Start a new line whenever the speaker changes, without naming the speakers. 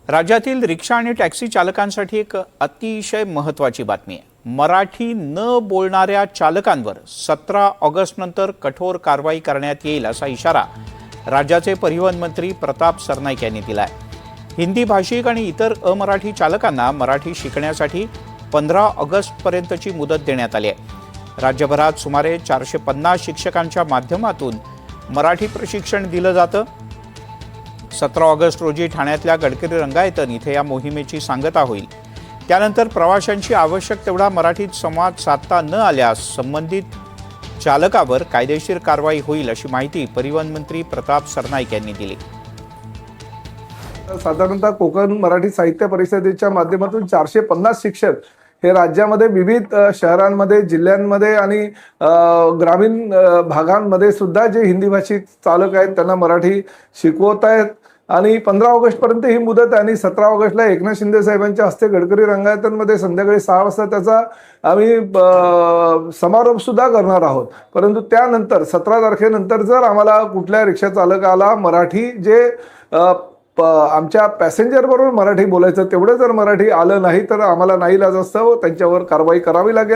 राज्यातील रिक्षा आणि टॅक्सी चालकांसाठी एक अतिशय महत्त्वाची बातमी आहे। मराठी न बोलणाऱ्या चालकांवर 17 ऑगस्ट नंतर कठोर कारवाई करण्यात येईल असा इशारा राज्याचे परिवहन मंत्री प्रताप सरनाईक यांनी दिला आहे। हिंदी भाषिक आणि इतर अमराठी चालकांना मराठी शिकण्यासाठी 15 ऑगस्ट पर्यंतची मुदत देण्यात आली आहे। राज्यभरात सुमारे 450 शिक्षकांच्या माध्यमातून मराठी प्रशिक्षण दिलं जातं। 17 ऑगस्ट रोजी ठाण्यातल्या गडकरी रंगायतन इथे या मोहिमेची सांगता होईल। त्यानंतर प्रवाशांशी आवश्यक तेवढा मराठीत संवाद साधता न आल्यास संबंधित चालकावर कायदेशीर कारवाई होईल अशी माहिती परिवहन मंत्री प्रताप सरनाईक यांनी दिली।
साधारणतः कोकण मराठी साहित्य परिषदेच्या माध्यमातून 450 शिक्षक हे राज्यामध्ये विविध शहरांमध्ये, जिल्ह्यांमध्ये आणि ग्रामीण भागांमध्ये सुद्धा जे हिंदी भाषिक चालक आहेत त्यांना मराठी शिकवत आहेत आणि 15 ऑगस्ट पर्यंत ही मुदत आहे आणि 17 ऑगस्टला एकनाथ शिंदे साहेबांच्या हस्ते गडकरी रंगायतनमध्ये संध्याकाळी 6 वाजता त्याचा आम्ही समारोप सुद्धा करणार आहोत। परंतु त्यानंतर 17 तारखेनंतर जर आम्हाला कुठल्या रिक्षा चालकाला मराठी जे आमच्या पॅसेंजर बरोबर मराठी बोलायचं तेवढं जर मराठी आलं नाही तर आम्हाला नाईलाजास्तव त्यांच्यावर कारवाई करावी लागेल।